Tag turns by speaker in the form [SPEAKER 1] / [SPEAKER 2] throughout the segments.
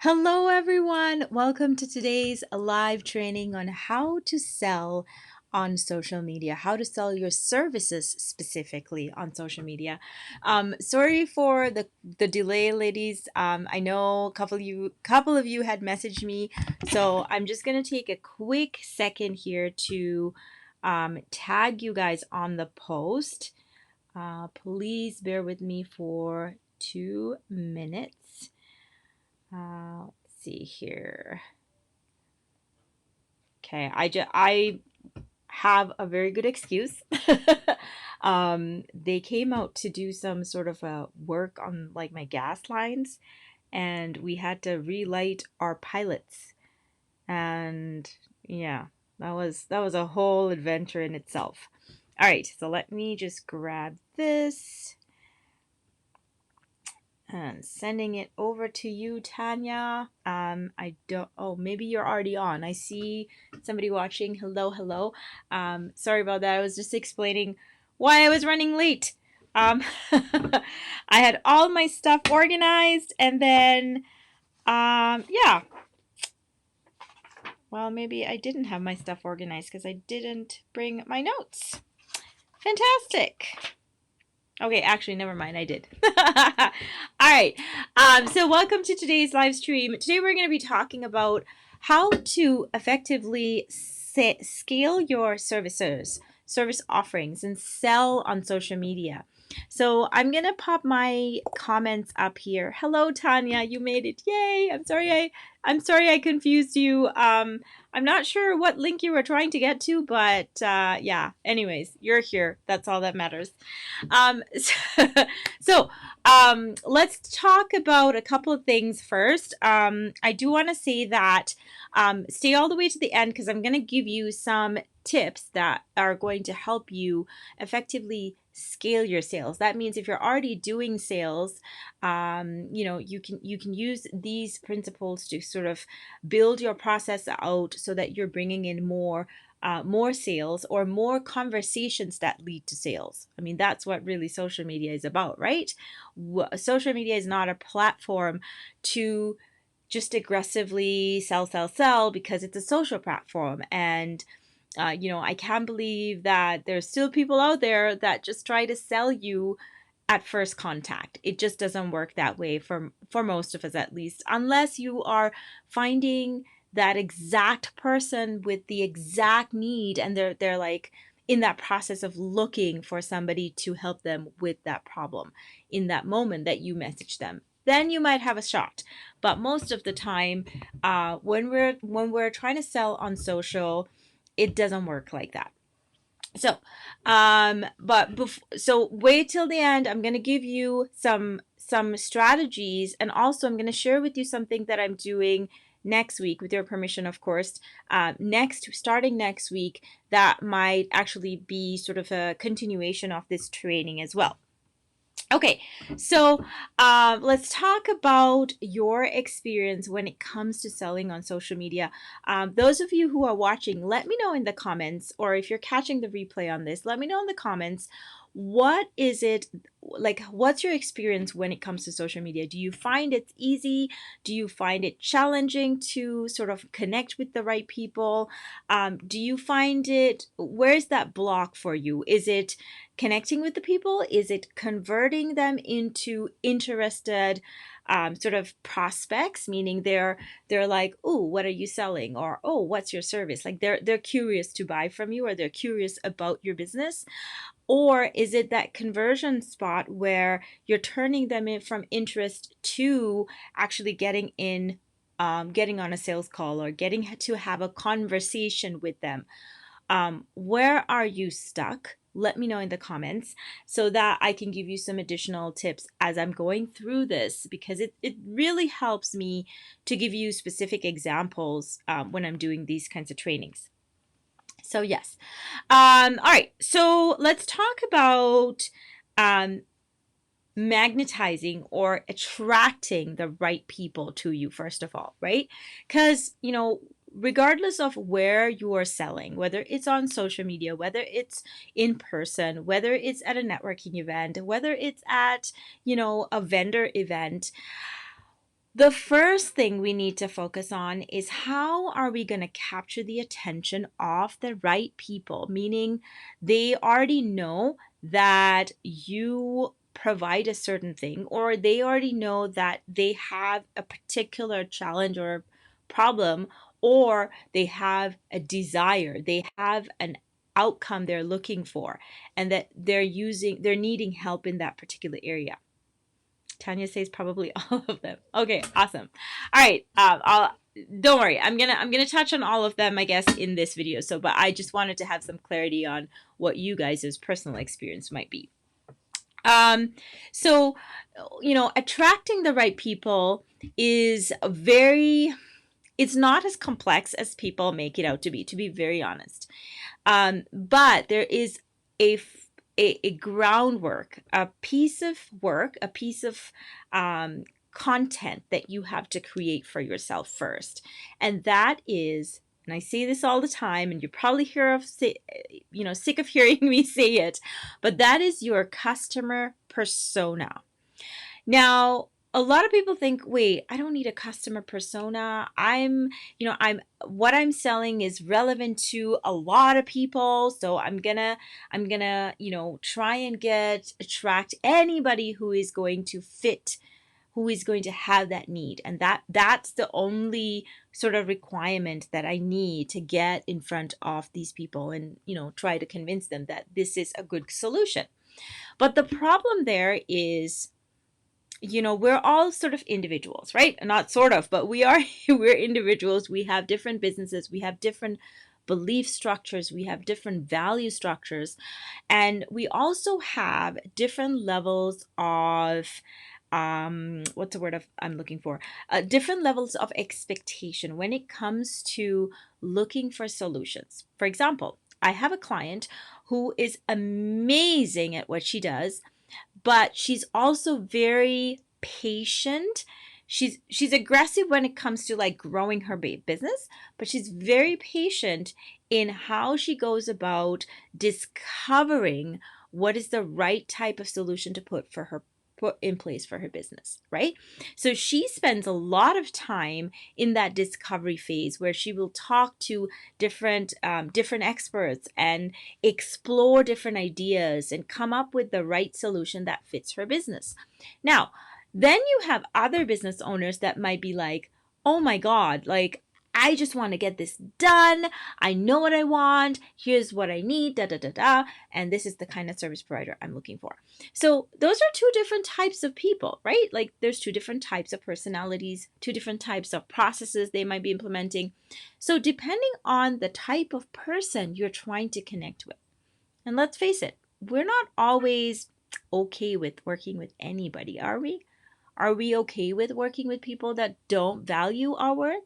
[SPEAKER 1] Hello, everyone. Welcome to today's live training on how to sell on social media, how to sell your services specifically on social media. Sorry for the delay, ladies. I know a couple of you had messaged me, so I'm just gonna take a quick second here to tag you guys on the post. Please bear with me for 2 minutes. Let's see here. Okay, I have a very good excuse. They came out to do some sort of a work on like my gas lines, and we had to relight our pilots. And yeah, that was a whole adventure in itself. All right, so let me just grab this. And sending it over to you, Tanya. I don't, oh, maybe you're already on. I see somebody watching. Hello, hello. Sorry about that. I was just explaining why I was running late. I had all my stuff organized and then, yeah. Well, maybe I didn't have my stuff organized because I didn't bring my notes. Fantastic. Okay, actually, never mind. I did. All right. So welcome to today's live stream. Today we're going to be talking about how to effectively scale your service offerings, and sell on social media. So I'm going to pop my comments up here. Hello, Tanya. You made it. Yay. I'm sorry I confused you. I'm not sure what link you were trying to get to, but yeah. Anyways, you're here. That's all that matters. So, let's talk about a couple of things first. I do want to say that stay all the way to the end because I'm going to give you some tips that are going to help you effectively scale your sales. That means if you're already doing sales, you can use these principles to sort of build your process out so that you're bringing in more sales or more conversations that lead to sales. I mean, that's what really social media is about, right? Social media is not a platform to just aggressively sell because it's a social platform. And I can't believe that there's still people out there that just try to sell you at first contact. It just doesn't work that way for most of us, at least, unless you are finding that exact person with the exact need, and they're like in that process of looking for somebody to help them with that problem in that moment that you message them. Then you might have a shot. But most of the time, when we're trying to sell on social, it doesn't work like that. So, so wait till the end. I'm going to give you some strategies, and also I'm going to share with you something that I'm doing next week, with your permission, of course. Starting next week, that might actually be sort of a continuation of this training as well. Okay, so let's talk about your experience when it comes to selling on social media. Those of you who are watching, let me know in the comments, or if you're catching the replay on this, let me know in the comments. What is it like? What's your experience when it comes to social media? Do you find it easy? Do you find it challenging to sort of connect with the right people? Do you find it, where's that block for you? Is it connecting with the people? Is it converting them into interested sort of prospects, meaning they're like, oh, what are you selling? Or, oh, what's your service? Like they're curious to buy from you, or they're curious about your business. Or is it that conversion spot where you're turning them in from interest to actually getting on a sales call, or getting to have a conversation with them? Where are you stuck? Let me know in the comments so that I can give you some additional tips as I'm going through this, because it really helps me to give you specific examples when I'm doing these kinds of trainings. So yes. All right. So let's talk about magnetizing or attracting the right people to you, first of all, right? Because, regardless of where you are selling, whether it's on social media, whether it's in person, whether it's at a networking event, whether it's at, a vendor event, The first thing we need to focus on is how are we going to capture the attention of the right people, meaning they already know that you provide a certain thing, or they already know that they have a particular challenge or problem, or they have a desire, they have an outcome they're looking for, and that they're needing help in that particular area. Tanya says probably all of them. Okay, awesome. All right, I'll don't worry. I'm gonna touch on all of them, I guess, in this video. So, but I just wanted to have some clarity on what you guys' personal experience might be. Um, so, attracting the right people is it's not as complex as people make it out to be very honest. But there is a groundwork, a piece of work, a piece of content that you have to create for yourself first. And that is, and I say this all the time, and you're probably sick of hearing me say it, but that is your customer persona. Now, a lot of people think, wait, I don't need a customer persona. What I'm selling is relevant to a lot of people. So I'm gonna, try and attract anybody who is going to fit, who is going to have that need. And that's the only sort of requirement that I need to get in front of these people and, try to convince them that this is a good solution. But the problem there is, we're all sort of individuals, right? Not sort of, but we're individuals. We have different businesses. We have different belief structures. We have different value structures. And we also have different levels of, what's the word I'm looking for? Different levels of expectation when it comes to looking for solutions. For example, I have a client who is amazing at what she does, but she's also very patient. She's aggressive when it comes to like growing her business, but she's very patient in how she goes about discovering what is the right type of solution to put in place for her business, right? So she spends a lot of time in that discovery phase where she will talk to different experts and explore different ideas and come up with the right solution that fits her business. Now, then you have other business owners that might be like, oh my God, like I just want to get this done. I know what I want. Here's what I need, da da da da. And this is the kind of service provider I'm looking for. So those are two different types of people, right? Like there's two different types of personalities, two different types of processes they might be implementing. So depending on the type of person you're trying to connect with, and let's face it, we're not always okay with working with anybody, are we? Are we okay with working with people that don't value our worth?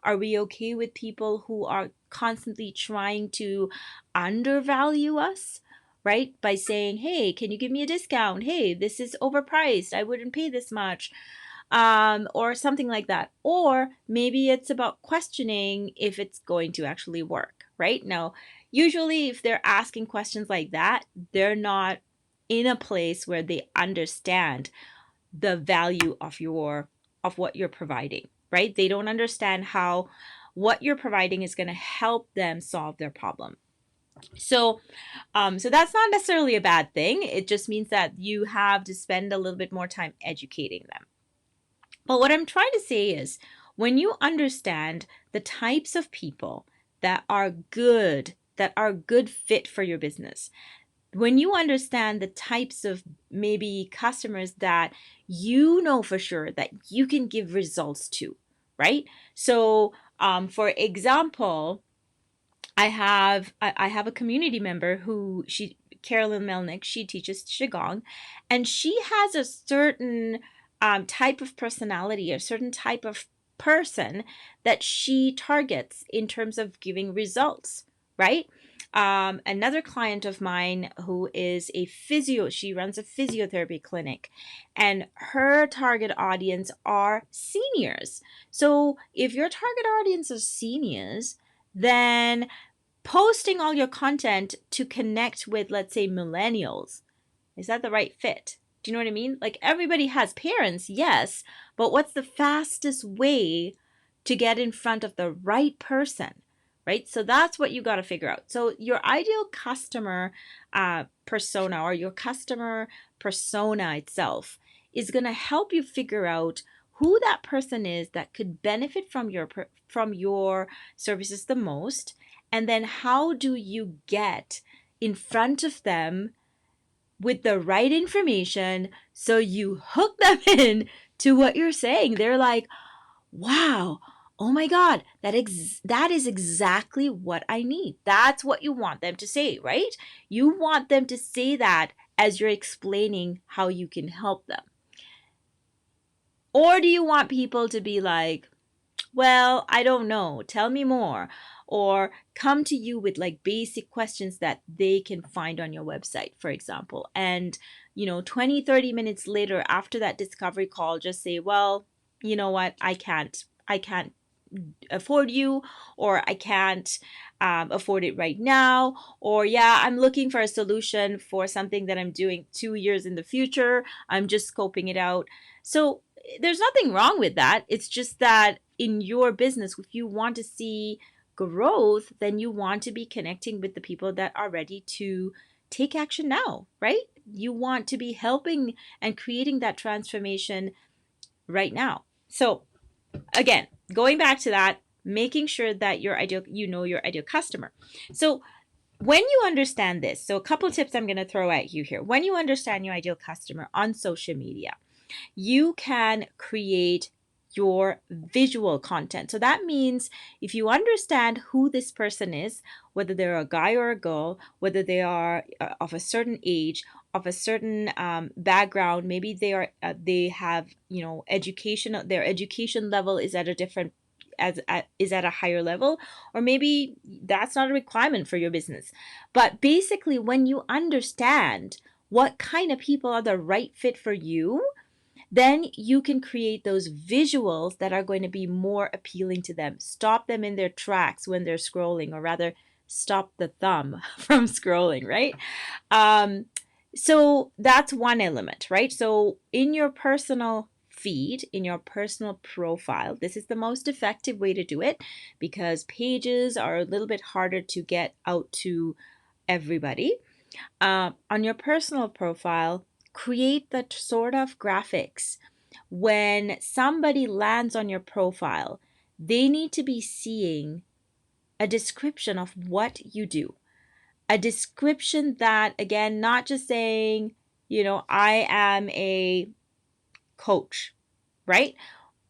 [SPEAKER 1] Are we okay with people who are constantly trying to undervalue us, right? By saying, hey, can you give me a discount? Hey, this is overpriced. I wouldn't pay this much. Or something like that. Or maybe it's about questioning if it's going to actually work, right? Now, usually if they're asking questions like that, they're not in a place where they understand the value of what you're providing, right? They don't understand how what you're providing is going to help them solve their problem. So that's not necessarily a bad thing. It just means that you have to spend a little bit more time educating them. But what I'm trying to say is when you understand the types of people that are good fit for your business, when you understand the types of maybe customers that you know for sure that you can give results to, right? So, for example, I have a community member who Carolyn Melnick, she teaches Qigong, and she has a certain type of personality, a certain type of person that she targets in terms of giving results, right? Another client of mine who is she runs a physiotherapy clinic, and her target audience are seniors. So if your target audience is seniors, then posting all your content to connect with, let's say, millennials, is that the right fit? Do you know what I mean? Like everybody has parents, yes, but what's the fastest way to get in front of the right person? Right? So that's what you got to figure out. So your ideal customer persona or your customer persona itself is going to help you figure out who that person is that could benefit from your services the most, and then how do you get in front of them with the right information so you hook them in to what you're saying. They're like, wow, oh my God, that is exactly what I need. That's what you want them to say, right? You want them to say that as you're explaining how you can help them. Or do you want people to be like, well, I don't know, tell me more? Or come to you with like basic questions that they can find on your website, for example. And, 20, 30 minutes later after that discovery call, just say, well, you know what, I can't afford you, or I can't afford it right now, or yeah, I'm looking for a solution for something that I'm doing 2 years in the future. I'm just scoping it out. So there's nothing wrong with that. It's just that in your business, if you want to see growth, then you want to be connecting with the people that are ready to take action now, right? You want to be helping and creating that transformation right now. So again, going back to that, making sure that your ideal customer. So when you understand this, so a couple tips I'm going to throw at you here. When you understand your ideal customer on social media, you can create your visual content. So that means if you understand who this person is, whether they're a guy or a girl, whether they are of a certain age, of a certain background, maybe they have education. Their education level is at a different is at a higher level, or maybe that's not a requirement for your business. But basically, when you understand what kind of people are the right fit for you, then you can create those visuals that are going to be more appealing to them. Stop them in their tracks when they're scrolling, or rather, stop the thumb from scrolling, right? Um, so that's one element, right? So in your personal feed, in your personal profile, this is the most effective way to do it, because pages are a little bit harder to get out to everybody. On your personal profile, create the sort of graphics when somebody lands on your profile, they need to be seeing a description of what you do. A description that, again, not just saying, I am a coach, right?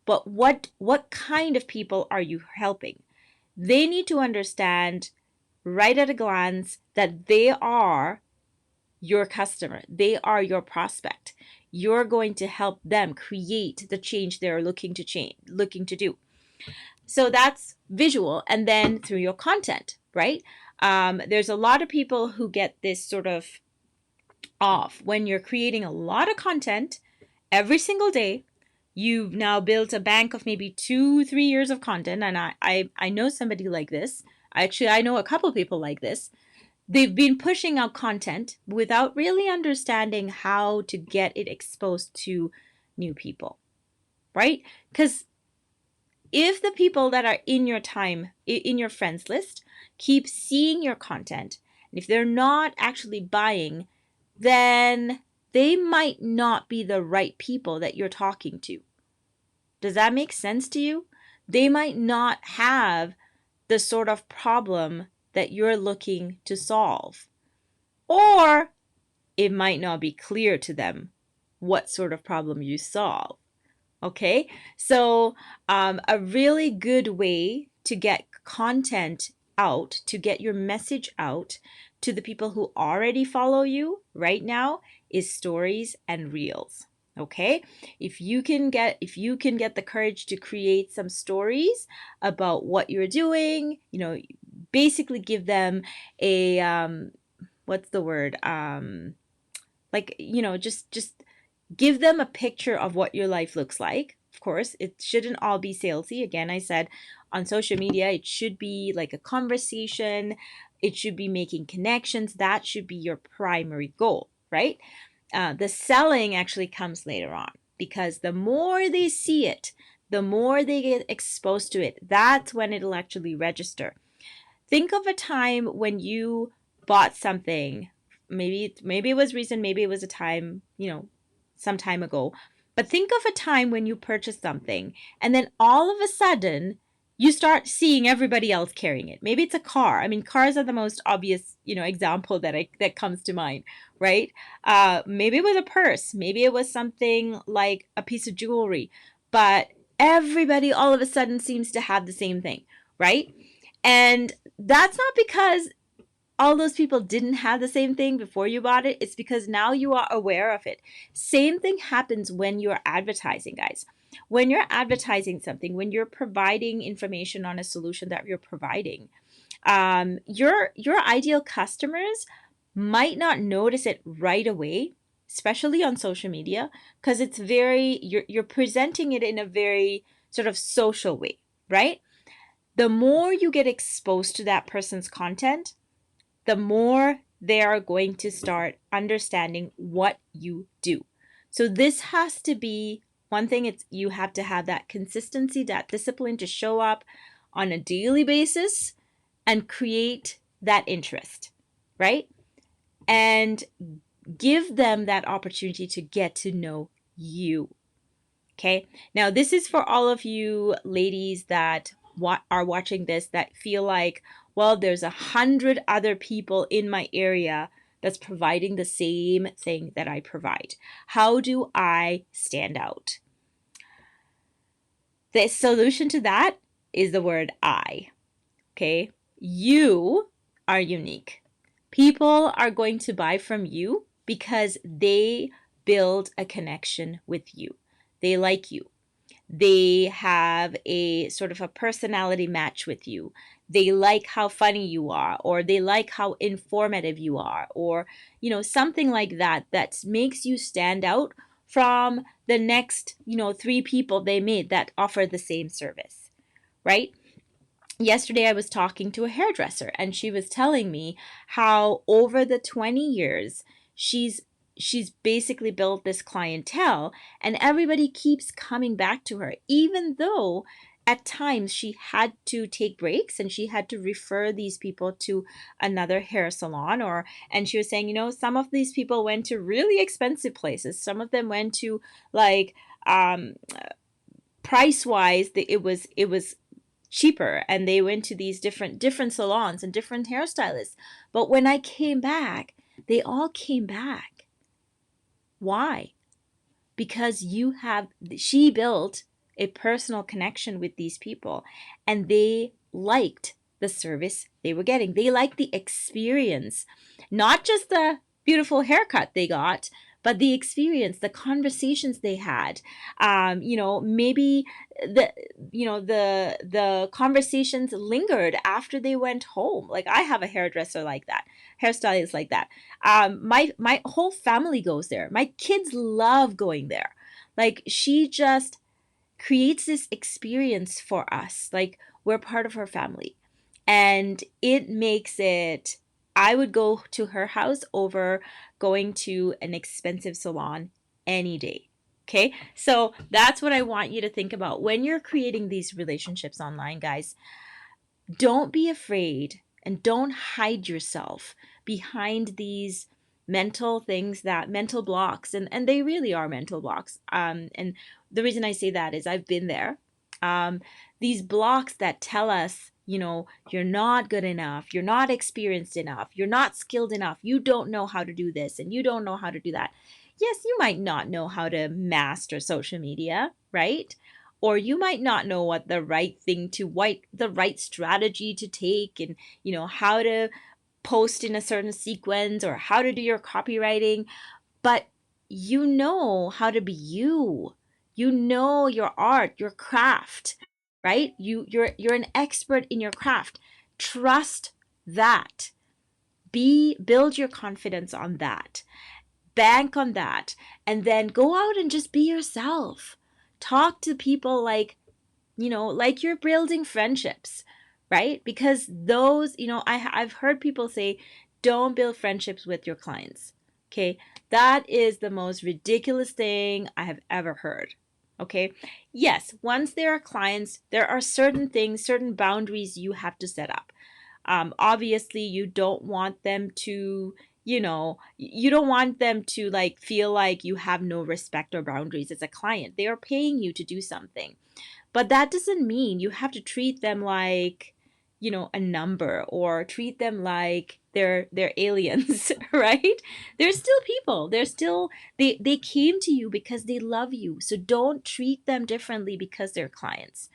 [SPEAKER 1] But what kind of people are you helping? They need to understand right at a glance that they are your customer. They are your prospect. You're going to help them create the change they're looking to do. So that's visual, and then through your content, right? There's a lot of people who get this sort of off when you're creating a lot of content every single day. You've now built a bank of maybe 2-3 years of content, and I know somebody like this. Actually, I know a couple people like this. They've been pushing out content without really understanding how to get it exposed to new people, right? Because if the people that are in your friends list keep seeing your content, and if they're not actually buying, then they might not be the right people that you're talking to. Does that make sense to you? They might not have the sort of problem that you're looking to solve. Or it might not be clear to them what sort of problem you solve. Okay, so a really good way to get content out, to get your message out to the people who already follow you right now, is stories and reels. Okay, if you can get the courage to create some stories about what you're doing, basically give them a what's the word, like, just give them a picture of what your life looks like. Of course, it shouldn't all be salesy. Again, I said on social media, it should be like a conversation. It should be making connections. That should be your primary goal, right? The selling actually comes later on, because the more they see it, the more they get exposed to it, that's when it'll actually register. Think of a time when you bought something. Maybe it was recent, maybe it was a time, some time ago. But think of a time when you purchased something and then all of a sudden you start seeing everybody else carrying it. Maybe it's a car. I mean, cars are the most obvious, example that comes to mind, right? Maybe it was a purse. Maybe it was something like a piece of jewelry. But everybody all of a sudden seems to have the same thing, right? And that's not because all those people didn't have the same thing before you bought it. It's because now you are aware of it. Same thing happens when you're advertising, guys. When you're advertising something, when you're providing information on a solution that you're providing, your ideal customers might not notice it right away, especially on social media, because you're presenting it in a very sort of social way, right? The more you get exposed to that person's content, the more they are going to start understanding what you do. So this has to be one thing. It's you have to have that consistency, that discipline to show up on a daily basis and create that interest, right? And give them that opportunity to get to know you. Okay. Now, this is for all of you ladies that are watching this that feel like, well, there's 100 other people in my area that's providing the same thing that I provide. How do I stand out? The solution to that is the word I. Okay. You are unique. People are going to buy from you because they build a connection with you. They like you. They have a sort of a personality match with you. They like how funny you are, or they like how informative you are, or, something like that that makes you stand out from the next, 3 people they meet that offer the same service, right? Yesterday I was talking to a hairdresser and she was telling me how over the 20 years she's basically built this clientele and everybody keeps coming back to her, even though at times she had to take breaks and she had to refer these people to another hair salon. And she was saying, some of these people went to really expensive places, some of them went to like price wise it was cheaper, and they went to these different salons and different hairstylists. But when I came back, they all came back. Why? Because she built a personal connection with these people, and they liked the service they were getting. They liked the experience, not just the beautiful haircut they got, but the experience, the conversations they had. Maybe the conversations lingered after they went home. Like I have a hairdresser like that, hairstylist like that. My whole family goes there. My kids love going there. Like she just creates this experience for us. Like we're part of her family. And it makes it, I would go to her house over going to an expensive salon any day. Okay, so that's what I want you to think about when you're creating these relationships online, guys. Don't be afraid and don't hide yourself behind these mental blocks, and they really are mental blocks. And the reason I say that is I've been there. These blocks that tell us, you're not good enough, you're not experienced enough, you're not skilled enough, you don't know how to do this, and you don't know how to do that. Yes, you might not know how to master social media, right? Or you might not know what the right the right strategy to take, and how to post in a certain sequence or how to do your copywriting, but you know how to be you. You know your art, your craft, right? You're an expert in your craft. Trust that. Build your confidence on that. Bank on that, and then go out and just be yourself. Talk to people like you're building friendships, right? Because those, I've heard people say, don't build friendships with your clients. Okay, That is the most ridiculous thing I have ever heard. Okay. Yes, once there are clients, there are certain things, certain boundaries you have to set up. Obviously, you don't want them to, you don't want them to like feel like you have no respect or boundaries as a client. They are paying you to do something. But that doesn't mean you have to treat them like, a number or treat them like they're aliens, right? They're still people. They came to you because they love you. So don't treat them differently because they're clients,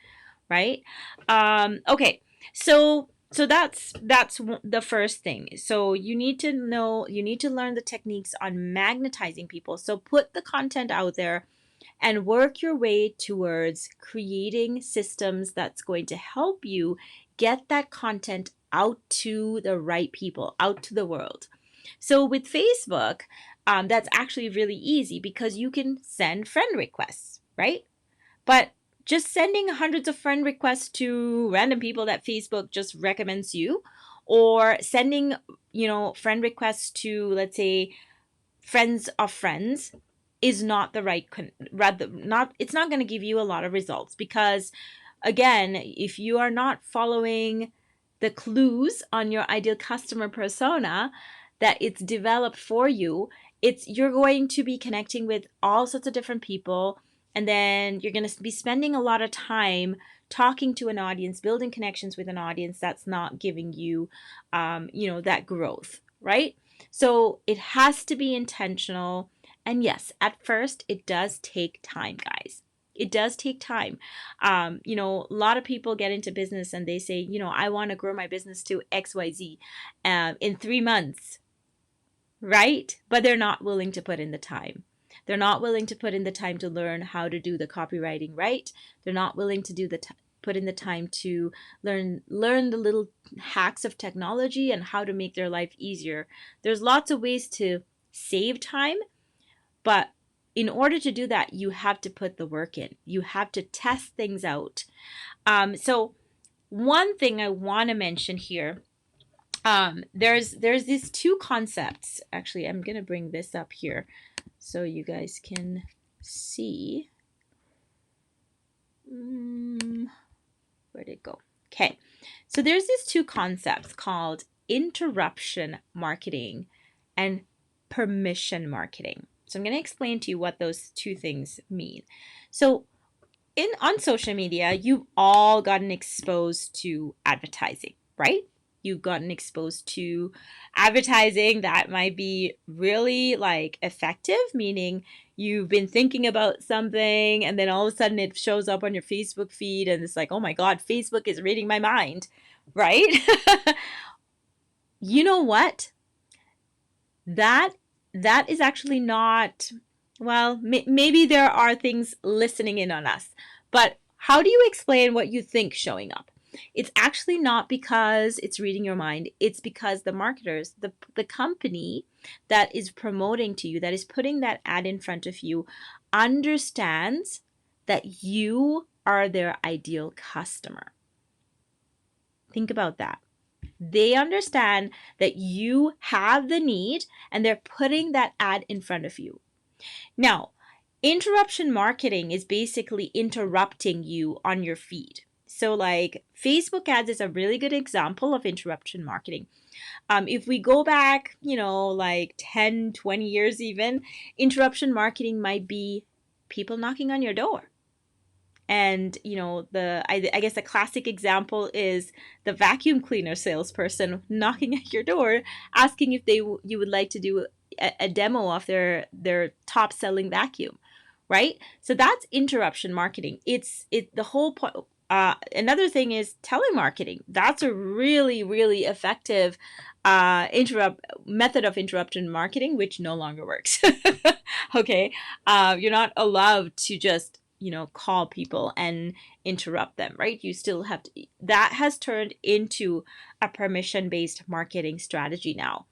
[SPEAKER 1] right? Okay. So that's the first thing. So you need to learn the techniques on magnetizing people. So put the content out there and work your way towards creating systems that's going to help you get that content out to the right people, out to the world. So with Facebook, that's actually really easy because you can send friend requests, right? But just sending hundreds of friend requests to random people that Facebook just recommends you, or sending, friend requests to, let's say, friends of friends, is not the right rather not it's not going to give you a lot of results, because again, if you are not following the clues on your ideal customer persona that it's developed for you, you're going to be connecting with all sorts of different people, and then you're going to be spending a lot of time talking to an audience, building connections with an audience that's not giving you that growth, right? So it has to be intentional. And yes, at first it does take time, guys. It does take time. A lot of people get into business and they say, I want to grow my business to XYZ in 3 months, right? But they're not willing to put in the time. They're not willing to put in the time to learn how to do the copywriting right. They're not willing to put in the time to learn the little hacks of technology and how to make their life easier. There's lots of ways to save time, but in order to do that, you have to put the work in. You have to test things out. So one thing I want to mention here, there's these two concepts. Actually, I'm gonna bring this up here so you guys can see. Where'd it go? Okay, so there's these two concepts called interruption marketing and permission marketing. So I'm going to explain to you what those two things mean. So on social media, you've all gotten exposed to advertising, right? You've gotten exposed to advertising that might be really like effective, meaning you've been thinking about something and then all of a sudden it shows up on your Facebook feed and it's like, oh my God, Facebook is reading my mind, right? You know what? That is actually not, well, maybe there are things listening in on us, but how do you explain what you think showing up? It's actually not because it's reading your mind. It's because the marketers, the company that is promoting to you, that is putting that ad in front of you, understands that you are their ideal customer. Think about that. They understand that you have the need and they're putting that ad in front of you. Now, interruption marketing is basically interrupting you on your feed. So like Facebook ads is a really good example of interruption marketing. If we go back, like 10, 20 years even, interruption marketing might be people knocking on your door. And I guess a classic example is the vacuum cleaner salesperson knocking at your door, asking if you would like to do a demo of their top selling vacuum, right? So that's interruption marketing. It's the whole point. Another thing is telemarketing. That's a really, really effective method of interruption marketing, which no longer works. Okay, you're not allowed to just call people and interrupt them, right? You still have to. That has turned into a permission-based marketing strategy now.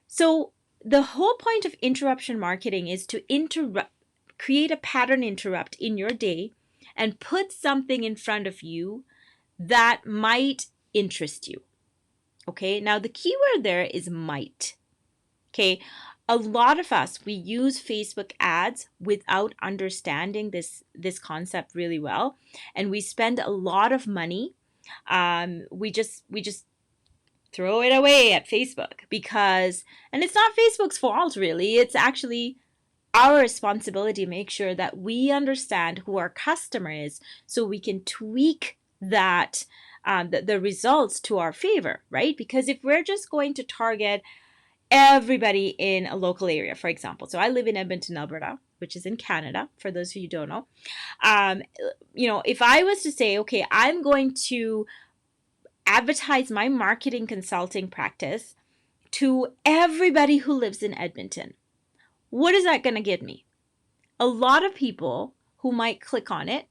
[SPEAKER 1] So the whole point of interruption marketing is to create a pattern interrupt in your day and put something in front of you that might interest you. Okay, now the keyword there is might. Okay, a lot of us, we use Facebook ads without understanding this concept really well, and we spend a lot of money. We just throw it away at Facebook because, and it's not Facebook's fault really. It's actually our responsibility to make sure that we understand who our customer is so we can tweak that the results to our favor, right? Because if we're just going to target everybody in a local area, for example, so I live in Edmonton, Alberta, which is in Canada, for those of you who don't know. If I was to say, okay, I'm going to advertise my marketing consulting practice to everybody who lives in Edmonton, what is that going to get me? A lot of people who might click on it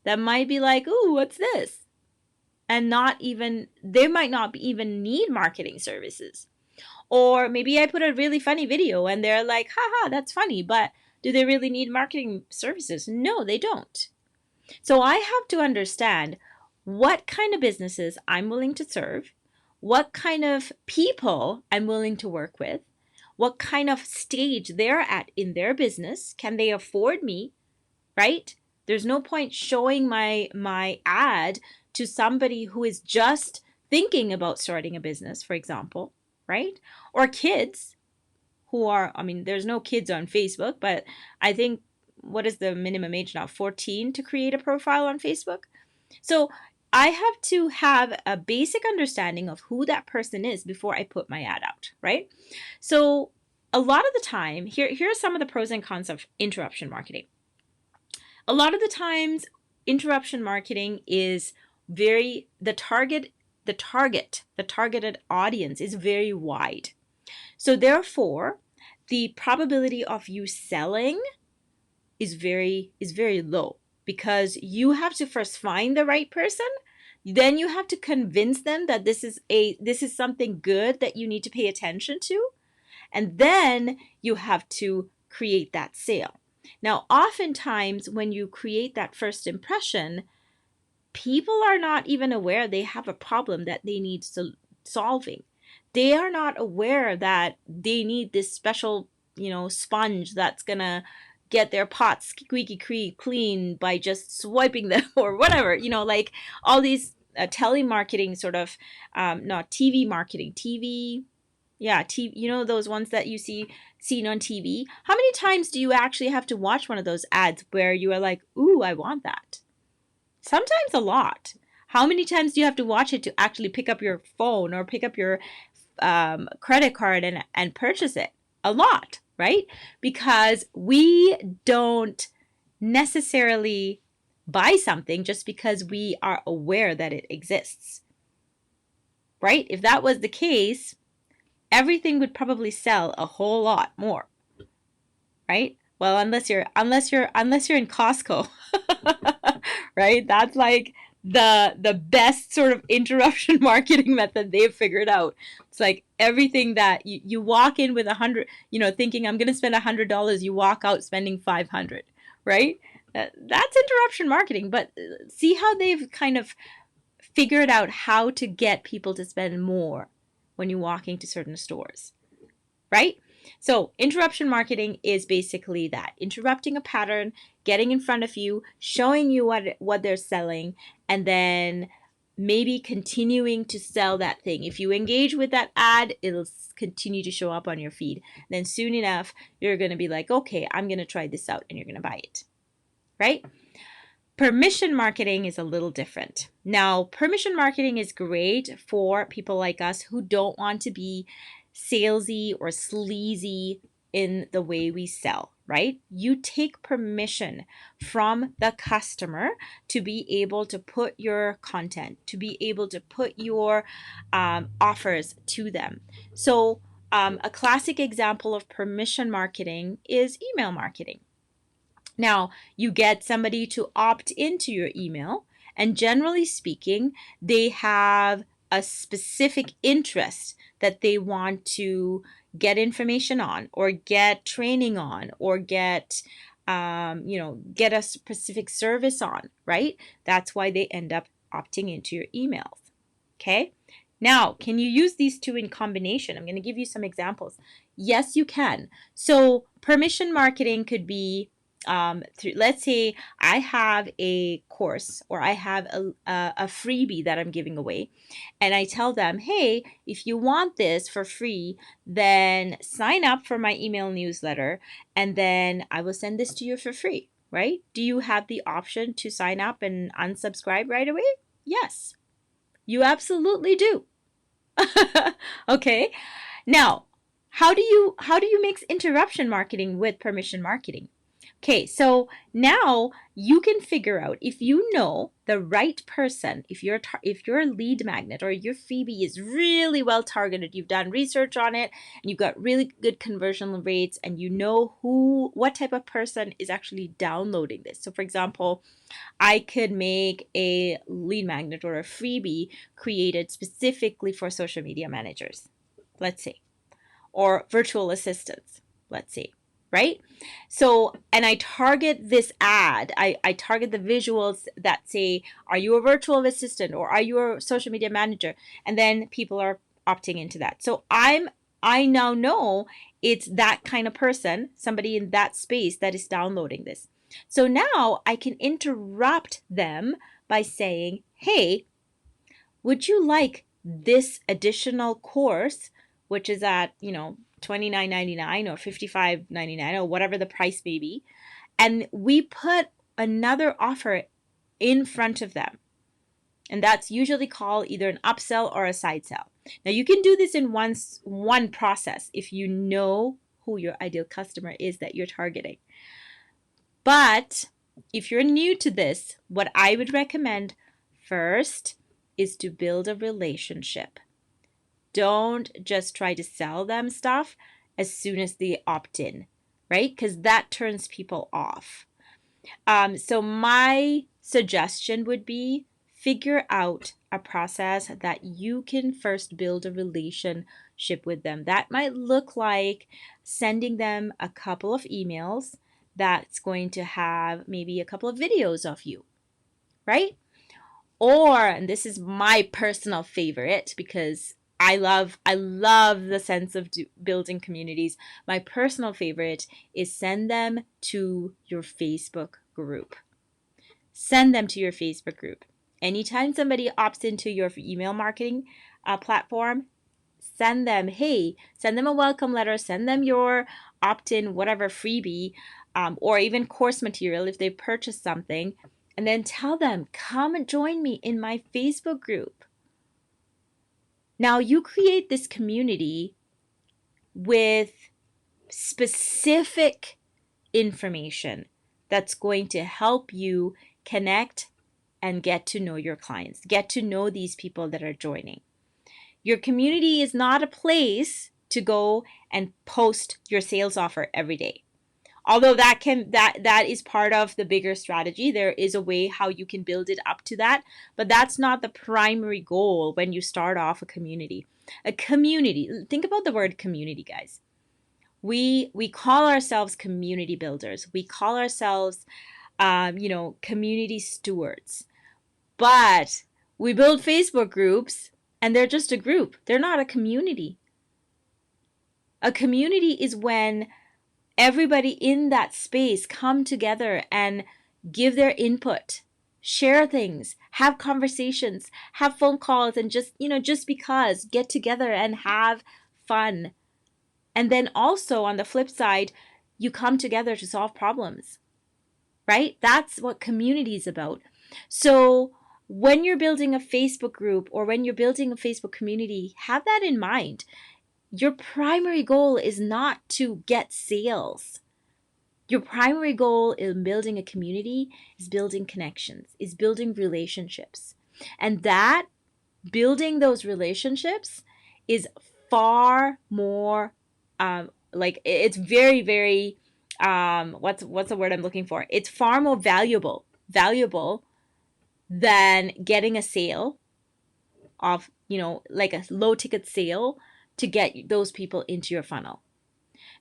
[SPEAKER 1] that might be like, ooh, what's this? And they might not even need marketing services. Or maybe I put a really funny video and they're like, haha, that's funny, but do they really need marketing services? No, they don't. So I have to understand what kind of businesses I'm willing to serve, what kind of people I'm willing to work with, what kind of stage they're at in their business. Can they afford me, right? There's no point showing my ad to somebody who is just thinking about starting a business, for example, right? Or kids who are, I mean, there's no kids on Facebook, but I think, what is the minimum age now? 14 to create a profile on Facebook. So I have to have a basic understanding of who that person is before I put my ad out, right? So a lot of the time, here are some of the pros and cons of interruption marketing. A lot of the times, interruption marketing is the targeted audience is very wide. So therefore, the probability of you selling is very low, because you have to first find the right person, then you have to convince them that this is something good that you need to pay attention to, and then you have to create that sale. Now, oftentimes when you create that first impression, people are not even aware they have a problem that they need solving. They are not aware that they need this special, sponge that's gonna get their pots squeaky clean by just swiping them or whatever, like all these telemarketing sort of, not TV marketing, TV, yeah, TV, those ones that you seen on TV. How many times do you actually have to watch one of those ads where you are like, ooh, I want that? Sometimes a lot. How many times do you have to watch it to actually pick up your phone or pick up your credit card and purchase it? A lot, right? Because we don't necessarily buy something just because we are aware that it exists, right? If that was the case, everything would probably sell a whole lot more, right? Well, unless you're in Costco, right? That's like the best sort of interruption marketing method they've figured out. It's like everything that you walk in with 100, thinking I'm going to spend $100, you walk out spending 500, right? That's interruption marketing. But see how they've kind of figured out how to get people to spend more when you walk into certain stores, right? So interruption marketing is basically that: interrupting a pattern, getting in front of you, showing you what they're selling, and then maybe continuing to sell that thing. If you engage with that ad, it'll continue to show up on your feed. Then soon enough, you're going to be like, okay, I'm going to try this out, and you're going to buy it, right? Permission marketing is a little different. Now, permission marketing is great for people like us who don't want to be salesy or sleazy in the way we sell, right? You take permission from the customer to be able to put your content, to be able to put your offers to them. So a classic example of permission marketing is email marketing. Now, you get somebody to opt into your email, and generally speaking, they have a specific interest that they want to get information on, or get training on, or get a specific service on, right? That's why they end up opting into your emails. Okay. Now, can you use these two in combination? I'm going to give you some examples. Yes, you can. So permission marketing could be let's say I have a course or I have a freebie that I'm giving away, and I tell them, hey, if you want this for free, then sign up for my email newsletter, and then I will send this to you for free, right? Do you have the option to sign up and unsubscribe right away? Yes, you absolutely do. Okay. Now, how do you mix interruption marketing with permission marketing? Okay, so now you can figure out if you know the right person, if your lead magnet or your freebie is really well targeted, you've done research on it, and you've got really good conversion rates, and you know what type of person is actually downloading this. So for example, I could make a lead magnet or a freebie created specifically for social media managers, let's say, or virtual assistants, let's say, right? So, and I target this ad, I target the visuals that say, are you a virtual assistant or are you a social media manager? And then people are opting into that. So I now know it's that kind of person, somebody in that space that is downloading this. So now I can interrupt them by saying, hey, would you like this additional course, which is at, $29.99 or $55.99 or whatever the price may be? And we put another offer in front of them. And that's usually called either an upsell or a side sell. Now you can do this in one process if you know who your ideal customer is that you're targeting. But if you're new to this, what I would recommend first is to build a relationship. Don't just try to sell them stuff as soon as they opt in, right? Because that turns people off. So my suggestion would be figure out a process that you can first build a relationship with them. That might look like sending them a couple of emails that's going to have maybe a couple of videos of you, right? Or, and this is my personal favorite because I love the sense of building communities. My personal favorite is send them to your Facebook group. Send them to your Facebook group. Anytime somebody opts into your email marketing platform, send them a welcome letter, send them your opt-in whatever freebie, or even course material if they purchased something, and then tell them, come and join me in my Facebook group. Now you create this community with specific information that's going to help you connect and get to know your clients, get to know these people that are joining. Your community is not a place to go and post your sales offer every day. Although that is part of the bigger strategy. There is a way how you can build it up to that, but that's not the primary goal when you start off a community. A community, think about the word community, guys. We call ourselves community builders. We call ourselves community stewards. But we build Facebook groups and they're just a group. They're not a community. A community is when everybody in that space come together and give their input, share things, have conversations, have phone calls, and just because get together and have fun. And then also on the flip side, you come together to solve problems, right? That's what community is about. So when you're building a Facebook group or when you're building a Facebook community, have that in mind. Your primary goal is not to get sales. Your primary goal in building a community is building connections, is building relationships. And that building those relationships is far more it's very, very what's the word I'm looking for? It's far more valuable than getting a sale of, like a low ticket sale to get those people into your funnel.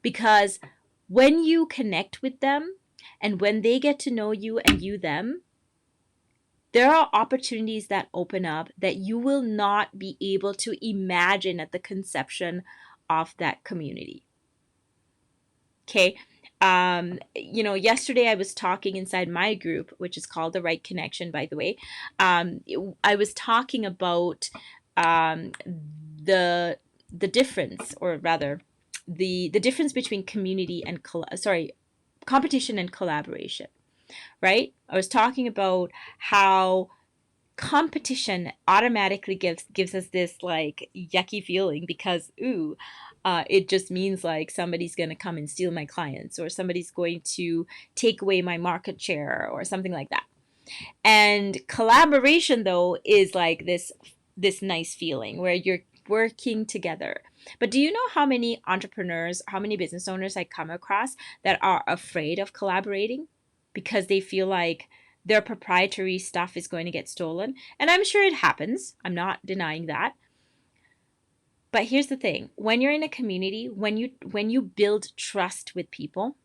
[SPEAKER 1] Because when you connect with them and when they get to know you and you them, There are opportunities that open up that you will not be able to imagine at the conception of that community. Okay. Yesterday I was talking inside my group, which is called The Right Connection, by the way. I was talking about um, the the difference, or rather, the difference between community and competition and collaboration. Right? I was talking about how competition automatically gives us this like yucky feeling because it just means like somebody's going to come and steal my clients, or somebody's going to take away my market share, or something like that. And collaboration, though, is like this nice feeling where you're working together. But do you know how many entrepreneurs, how many business owners I come across that are afraid of collaborating because they feel like their proprietary stuff is going to get stolen? And I'm sure it happens. I'm not denying that. But here's the thing. When you're in a community, when you build trust with people,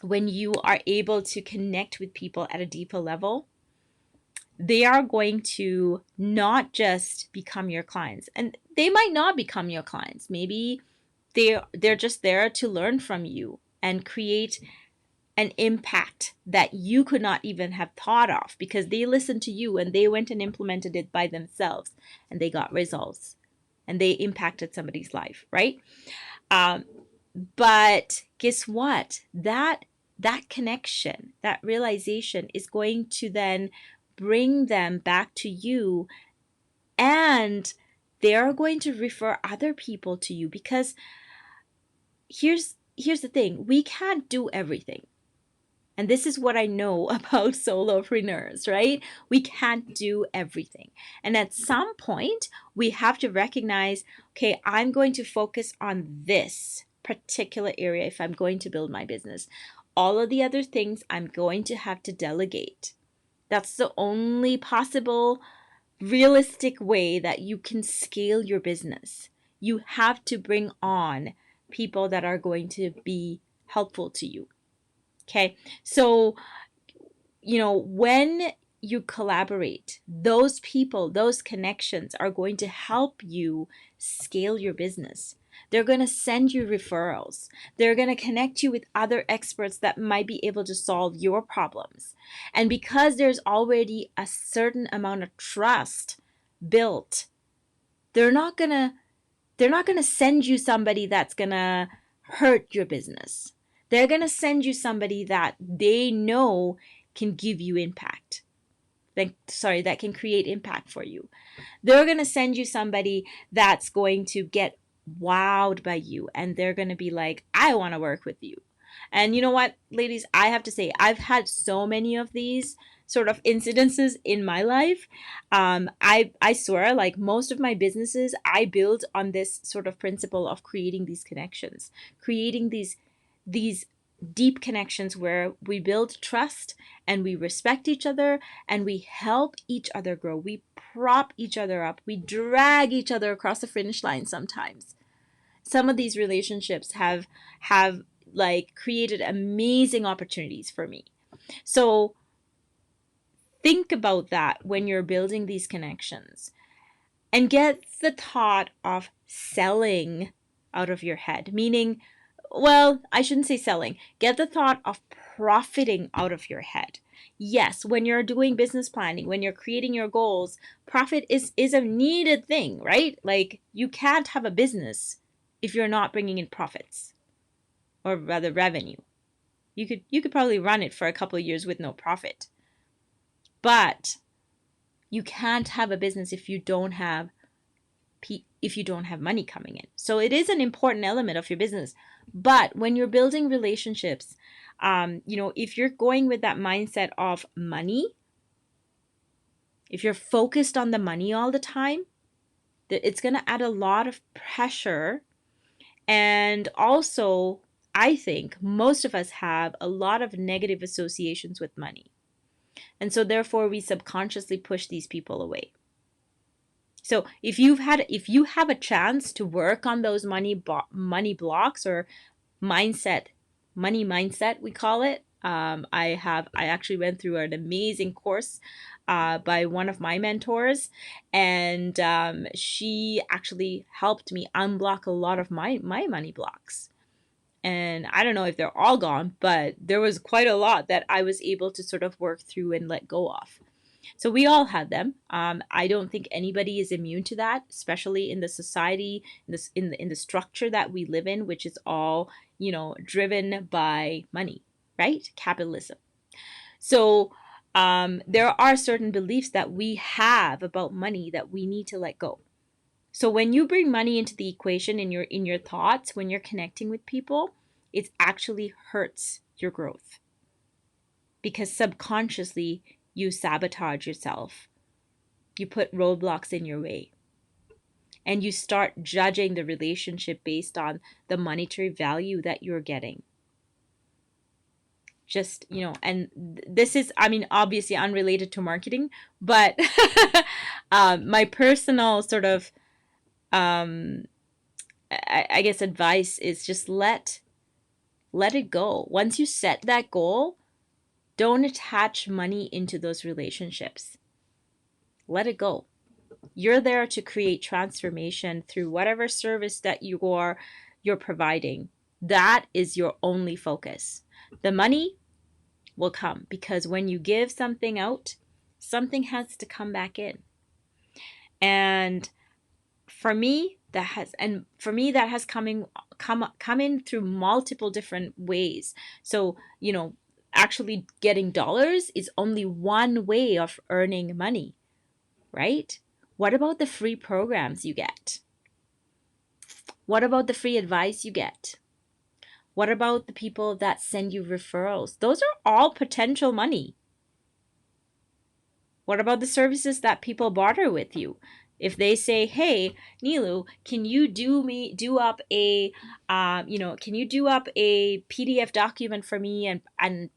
[SPEAKER 1] when you are able to connect with people at a deeper level, they are going to not just become your clients, and they might not become your clients. Maybe they're just there to learn from you and create an impact that you could not even have thought of because they listened to you and they went and implemented it by themselves and they got results and they impacted somebody's life, right? But guess what? That connection, that realization is going to then bring them back to you, and they're going to refer other people to you because here's the thing. We can't do everything. And this is what I know about solopreneurs, right? We can't do everything. And at some point, we have to recognize, okay, I'm going to focus on this particular area if I'm going to build my business. All of the other things I'm going to have to delegate. That's the only possible realistic way that you can scale your business. You have to bring on people that are going to be helpful to you. Okay. So, when you collaborate, those people, those connections are going to help you scale your business. They're going to send you referrals. They're going to connect you with other experts that might be able to solve your problems. And because there's already a certain amount of trust built, they're not going to send you somebody that's going to hurt your business. They're going to send you somebody that they know can give you impact. That can create impact for you. They're going to send you somebody that's going to get wowed by you and they're going to be like, I want to work with you. And you know what, ladies, I have to say, I've had so many of these sort of incidences in my life. I swear, like most of my businesses, I build on this sort of principle of creating these connections, creating these deep connections where we build trust and we respect each other and we help each other grow. We prop each other up. We drag each other across the finish line sometimes. Some of these relationships have like created amazing opportunities for me. So think about that when you're building these connections and get the thought of selling out of your head, meaning, well, I shouldn't say selling. Get the thought of profiting out of your head. Yes, when you're doing business planning, when you're creating your goals, profit is a needed thing, right? Like you can't have a business if you're not bringing in profits, or rather revenue. You could probably run it for a couple of years with no profit. But you can't have a business if you don't have money coming in. So it is an important element of your business. But when you're building relationships, if you're going with that mindset of money, if you're focused on the money all the time, it's going to add a lot of pressure. And also, I think most of us have a lot of negative associations with money. And so therefore we subconsciously push these people away. So if you have a chance to work on those money blocks or money mindset, we call it, I actually went through an amazing course by one of my mentors, and she actually helped me unblock a lot of my money blocks. And I don't know if they're all gone, but there was quite a lot that I was able to sort of work through and let go of. So we all have them. I don't think anybody is immune to that, especially in the society, in the structure that we live in, which is all, driven by money, right? Capitalism. So there are certain beliefs that we have about money that we need to let go. So when you bring money into the equation in your thoughts, when you're connecting with people, it actually hurts your growth because subconsciously you sabotage yourself. You put roadblocks in your way and you start judging the relationship based on the monetary value that you're getting. Just, and this is, I mean, obviously unrelated to marketing, but my personal sort of, I guess, advice is just let it go. Once you set that goal, don't attach money into those relationships. Let it go. You're there to create transformation through whatever service that you're providing. That is your only focus. The money will come because when you give something out, something has to come back in. And for me, that has come in through multiple different ways. So, actually getting dollars is only one way of earning money, right? What about the free programs you get? What about the free advice you get? What about the people that send you referrals? Those are all potential money. What about the services that people barter with you? If they say, "Hey, Nilu, can you do up a PDF document for me and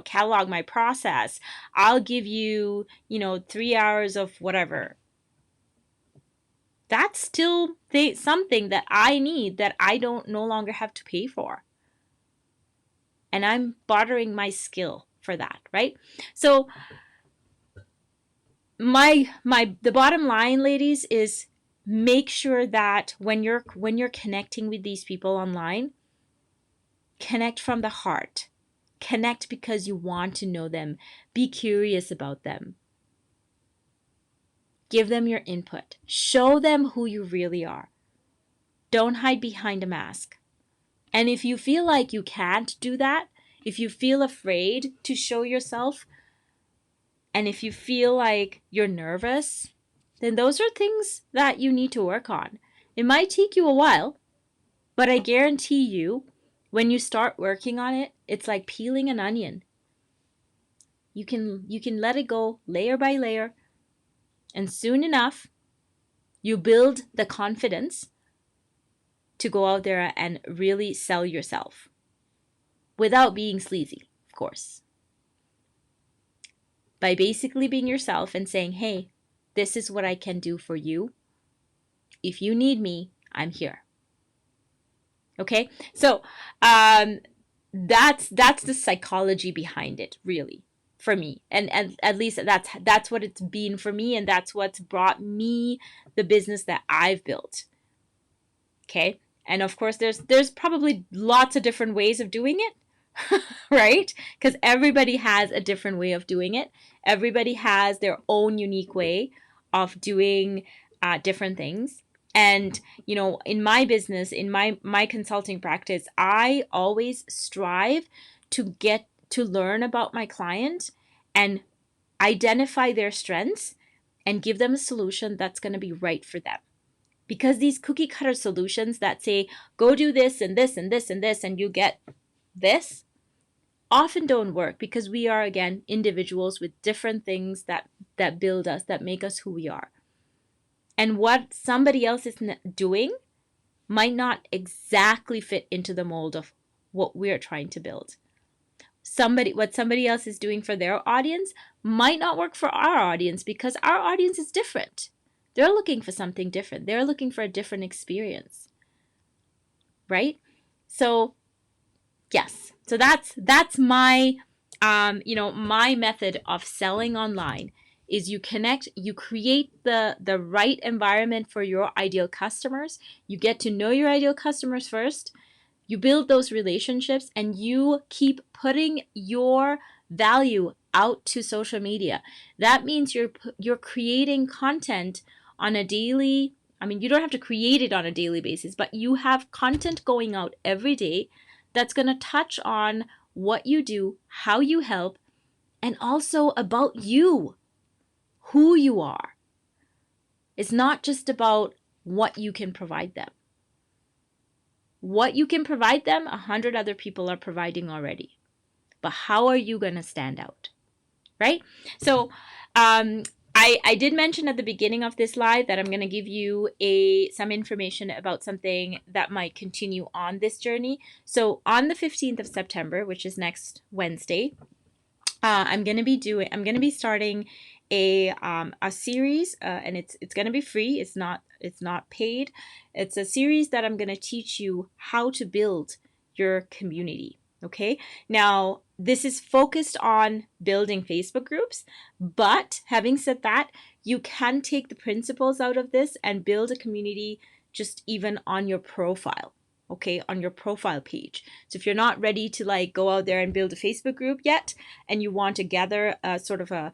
[SPEAKER 1] catalog my process? I'll give you 3 hours of whatever." That's still something that I need that I don't no longer have to pay for. And I'm bartering my skill for that, right? So the bottom line, ladies, is make sure that when you're connecting with these people online, connect from the heart. Connect because you want to know them. Be curious about them. Give them your input. Show them who you really are. Don't hide behind a mask. And if you feel like you can't do that, if you feel afraid to show yourself, and if you feel like you're nervous, then those are things that you need to work on. It might take you a while, but I guarantee you, when you start working on it, it's like peeling an onion. You can let it go layer by layer, and soon enough, you build the confidence to go out there and really sell yourself without being sleazy, of course. By basically being yourself and saying, "Hey, this is what I can do for you. If you need me, I'm here." Okay? So, that's the psychology behind it, really, for me. And at least that's what it's been for me, and that's what's brought me the business that I've built. Okay? And of course there's probably lots of different ways of doing it. Right? Because everybody has a different way of doing it. Everybody has their own unique way of doing different things. And in my business, in my consulting practice, I always strive to get to learn about my client and identify their strengths and give them a solution that's going to be right for them. Because these cookie cutter solutions that say, go do this and this and this and this and you get this, often don't work because we are, again, individuals with different things that build us, that make us who we are. And what somebody else is doing might not exactly fit into the mold of what we're trying to build. What somebody else is doing for their audience might not work for our audience because our audience is different. They're looking for something different. They're looking for a different experience, right? So Yes. So that's my my method of selling online is you connect, you create the right environment for your ideal customers. You get to know your ideal customers first. You build those relationships and you keep putting your value out to social media. That means you're creating content on a daily, I mean, you don't have to create it on a daily basis, but you have content going out every day that's going to touch on what you do, how you help, and also about you, who you are. It's not just about what you can provide them. What you can provide them, 100 other people are providing already. But how are you going to stand out? Right? So, I did mention at the beginning of this live that I'm going to give you some information about something that might continue on this journey. So on the 15th of September, which is next Wednesday, I'm going to be starting a series, and it's going to be free. It's not paid. It's a series that I'm going to teach you how to build your community. Okay. Now, this is focused on building Facebook groups, but having said that, you can take the principles out of this and build a community just even on your profile. Okay, on your profile page. So if you're not ready to like go out there and build a Facebook group yet, and you want to gather a sort of a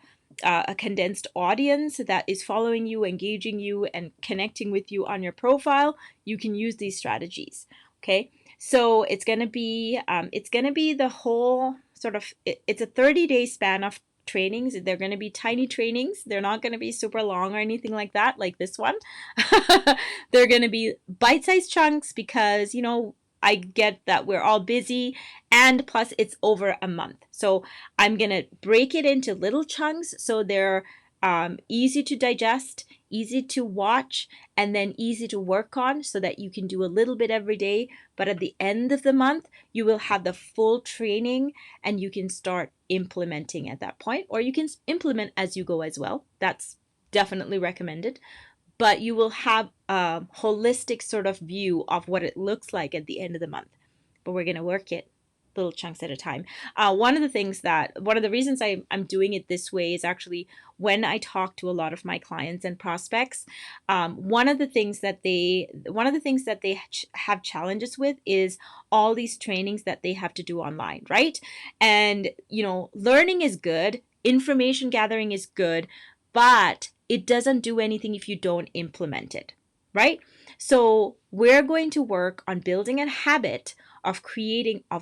[SPEAKER 1] condensed audience that is following you, engaging you, and connecting with you on your profile, you can use these strategies. Okay, so it's gonna be the whole sort of it's a 30-day span of trainings. They're going to be tiny trainings. They're not going to be super long or anything like that, like this one. They're going to be bite-sized chunks because, I get that we're all busy, and plus it's over a month. So I'm going to break it into little chunks so they're easy to digest, easy to watch, and then easy to work on so that you can do a little bit every day. But at the end of the month, you will have the full training and you can start implementing at that point, or you can implement as you go as well. That's definitely recommended. But you will have a holistic sort of view of what it looks like at the end of the month. But we're going to work it little chunks at a time. One of the reasons I'm doing it this way is actually when I talk to a lot of my clients and prospects, one of the things that they have challenges with is all these trainings that they have to do online, right? And learning is good, information gathering is good, but it doesn't do anything if you don't implement it, right? So we're going to work on building a habit of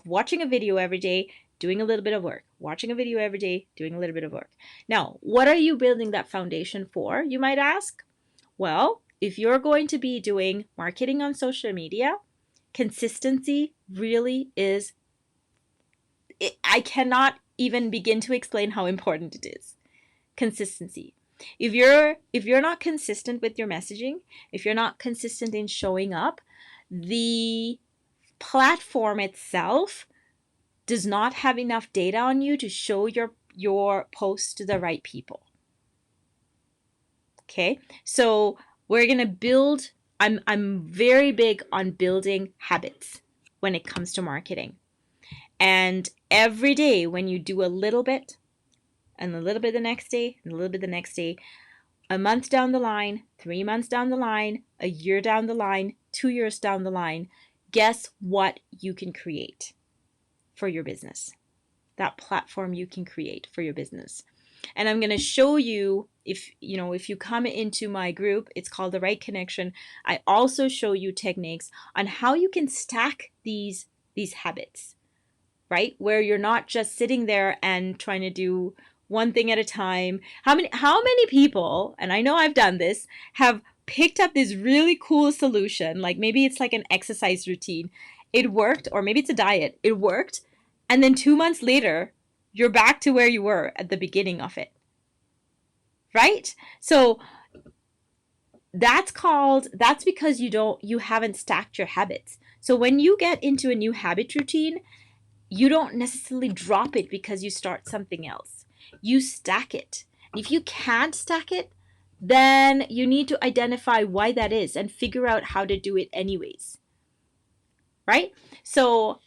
[SPEAKER 1] watching a video every day, doing a little bit of work, watching a video every day, doing a little bit of work. Now, what are you building that foundation for, you might ask? Well, if you're going to be doing marketing on social media, consistency really is, I cannot even begin to explain how important it is. Consistency. If you're not consistent with your messaging, if you're not consistent in showing up, the platform itself does not have enough data on you to show your post to the right people. Okay, so we're gonna build. I'm very big on building habits when it comes to marketing, and every day when you do a little bit, and a little bit the next day, and a little bit the next day, a month down the line, 3 months down the line, a year down the line, 2 years down the line, guess what you can create for your business? That platform you can create for your business. And I'm going to show you, if you come into my group, it's called The Right Connection. I also show you techniques on how you can stack these habits, right? Where you're not just sitting there and trying to do one thing at a time. How many people, and I know I've done this, have picked up this really cool solution, like maybe it's like an exercise routine. It worked, or maybe it's a diet. It worked, and then 2 months later, you're back to where you were at the beginning of it. Right? So that's because you haven't stacked your habits. So when you get into a new habit routine, you don't necessarily drop it because you start something else. You stack it. If you can't stack it, then you need to identify why that is and figure out how to do it anyways. right? So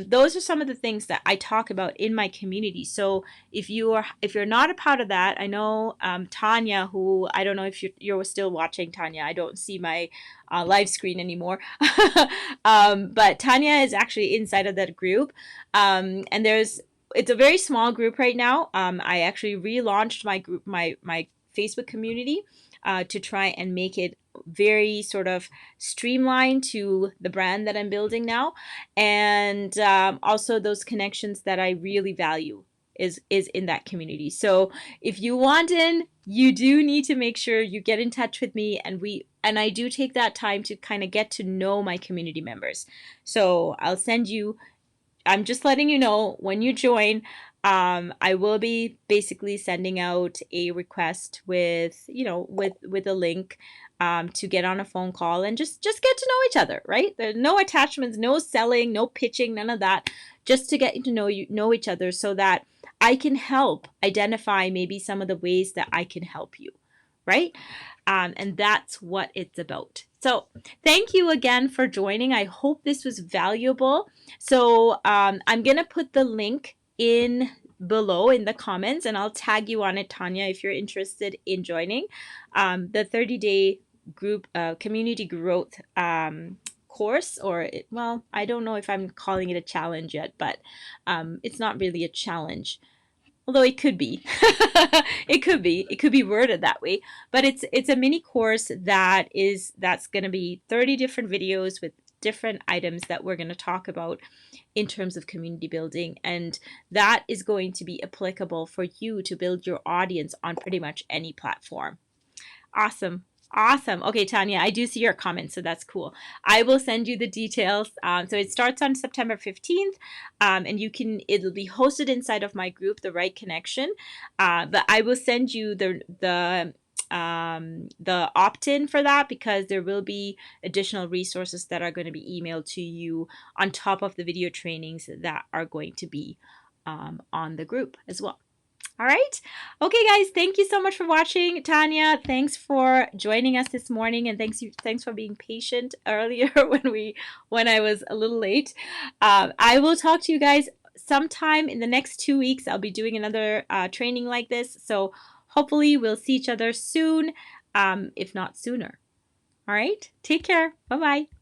[SPEAKER 1] those are some of the things that I talk about in my community. So if you're not a part of that, I know Tanya, who I don't know if you're still watching. Tanya, I don't see my live screen anymore. But Tanya is actually inside of that group, and it's a very small group right now. I actually relaunched my group, my Facebook community, to try and make it very sort of streamlined to the brand that I'm building now, and also those connections that I really value is in that community. So if you want in, you do need to make sure you get in touch with me, and I do take that time to kind of get to know my community members. So I'm just letting you know when you join. I will be basically sending out a request with, with a link, to get on a phone call and just get to know each other, right? There's no attachments, no selling, no pitching, none of that. Just to get to know each other, so that I can help identify maybe some of the ways that I can help you, right? And that's what it's about. So thank you again for joining. I hope this was valuable. So I'm going to put the link in below in the comments, and I'll tag you on it, Tanya, if you're interested in joining the 30-day group community growth course, or well, I don't know if I'm calling it a challenge yet, but it's not really a challenge. Although it could be. It could be worded that way, but it's a mini course that's going to be 30 different videos with different items that we're going to talk about in terms of community building, and that is going to be applicable for you to build your audience on pretty much any platform. Awesome. Awesome. Okay, Tanya, I do see your comments, so that's cool. I will send you the details. So it starts on September 15th, and it'll be hosted inside of my group, The Right Connection. But I will send you the opt-in for that, because there will be additional resources that are going to be emailed to you on top of the video trainings that are going to be on the group as well. All right. Okay, guys, thank you so much for watching. Tanya, thanks for joining us this morning, and thanks for being patient earlier when I was a little late. I will talk to you guys sometime in the next 2 weeks. I'll be doing another training like this, so hopefully we'll see each other soon, if not sooner. All right. Take care. Bye-bye.